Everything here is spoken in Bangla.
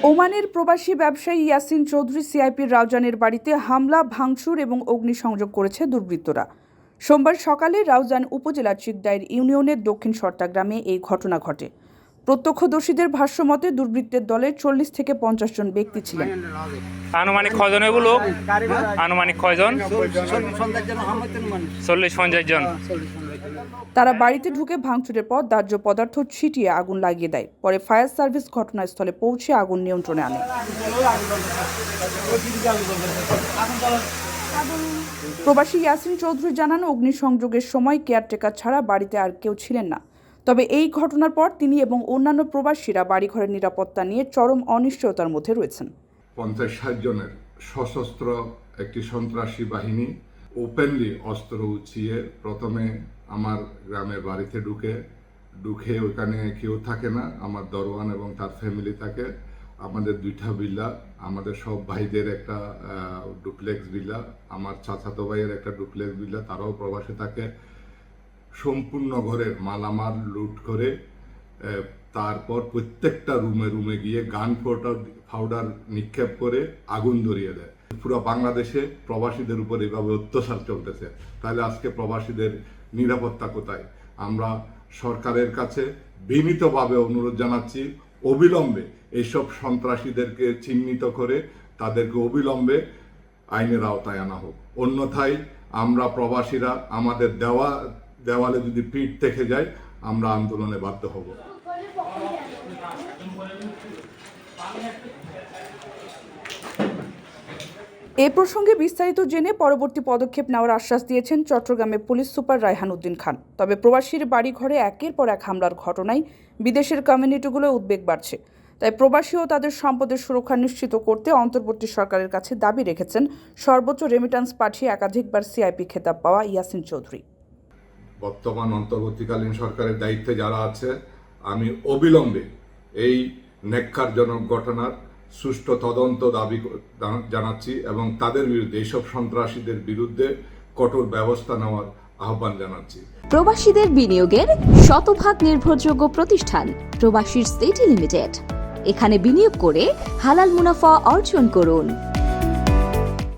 ওমানের প্রবাসী ব্যবসায়ী ইয়াসিন চৌধুরী সিআইপির রাউজানের বাড়িতে হামলা, ভাঙচুর এবং অগ্নিসংযোগ করেছে দুর্বৃত্তরা। সোমবার সকালে রাউজান উপজেলার চিকদাইর ইউনিয়নের দক্ষিণ সর্তা গ্রামে এই ঘটনা ঘটে। প্রত্যক্ষদর্শীদের ভাষ্যমতে দুর্বৃত্তের দলে ৪০ থেকে ৫০ জন ব্যক্তি ছিলেন। আনুমানিক কয়জন এগুলো? আনুমানিক কয়জন? ৪০-৫০ জন। তারা বাড়িতে ঢুকে ভাঙচুরের পর দাহ্য পদার্থ ছিটিয়ে আগুন লাগিয়ে দেয়। পরে ফায়ার সার্ভিস ঘটনাস্থলে পৌঁছে আগুন নিয়ন্ত্রণে আনে। প্রবাসী ইয়াসিন চৌধুরী জানান, অগ্নিসংযোগের সময় কেয়ারটেকার ছাড়া বাড়িতে আর কেউ ছিলেন না। তবে এই ঘটনার পর তিনি এবং অন্যান্য প্রবাসীরা বাড়িঘরের নিরাপত্তা নিয়ে চরম অনিশ্চয়তার মধ্যে রয়েছেন। ৫০-৬০ জনের সশস্ত্র একটি সন্ত্রাসী বাহিনী ওপেনলি অস্ত্র উঁচিয়ে প্রথমে আমার গ্রামের বাড়িতে ঢুকে ওইখানে কেউ থাকে না, আমার দরওয়ান এবং তার ফ্যামিলি থাকে। আমাদের 2টা বিল্লা, আমাদের সব ভাইদের একটা ডুপ্লেক্স বিল্লা, আমার চাচাতো ভাইয়ের একটা ডুপ্লেক্স বিল্লা, তারাও প্রবাসে থাকে। সম্পূর্ণ ঘরের মালামাল লুট করে তারপর প্রত্যেকটা রুমে গিয়ে গান পাউডার নিক্ষেপ করে আগুন ধরিয়ে দেয়। পুরো বাংলাদেশে প্রবাসীদের উপর এভাবে অত্যাচার চলতেছে, তাহলে আজকে প্রবাসীদের নিরাপত্তা কোথায়? আমরা সরকারের কাছে বিনীতভাবে অনুরোধ জানাচ্ছি, অবিলম্বে এইসব সন্ত্রাসীদেরকে চিহ্নিত করে তাদেরকে অবিলম্বে আইনের আওতায় আনা হোক। অন্যথায় আমরা প্রবাসীরা আমাদের দেওয়ালে যদি পিঠ থেকে যায়, আমরা আন্দোলনে বাধ্য হব। এ প্রসঙ্গে বিস্তারিত জেনে পরবর্তী পদক্ষেপ নেওয়ার আশ্বাস দিয়েছেন চট্টগ্রামের পুলিশ সুপার রায়হান উদ্দিন খান। তবে প্রবাসীর বাড়িঘরে একের পর এক হামলার ঘটনায় বিদেশের কমিউনিটিগুলো উদ্বেগ বাড়ছে। তাই প্রবাসী ও তাদের সম্পদের সুরক্ষা নিশ্চিত করতে অন্তর্বর্তী সরকারের কাছে দাবি রেখেছেন সর্বোচ্চ রেমিট্যান্স পাঠিয়ে একাধিকবার সিআইপি খেতাব পাওয়া ইয়াসিন চৌধুরী। বর্তমান অন্তর্বর্তীকালীন সরকারের দায়িত্বে যারা আছে, আমি অবিলম্বে এই ন্যাক্কারজনক ঘটনার সুষ্ঠু তদন্ত দাবি জানাচ্ছি এবং তাদের বিরুদ্ধে, এইসব সন্ত্রাসীদের বিরুদ্ধে কঠোর ব্যবস্থা নেওয়ার আহ্বান জানাচ্ছি। প্রবাসীদের বিনিয়োগের শতভাগ নির্ভরযোগ্য প্রতিষ্ঠান প্রবাসীর সিটি লিমিটেড। এখানে বিনিয়োগ করে হালাল মুনাফা অর্জন করুন।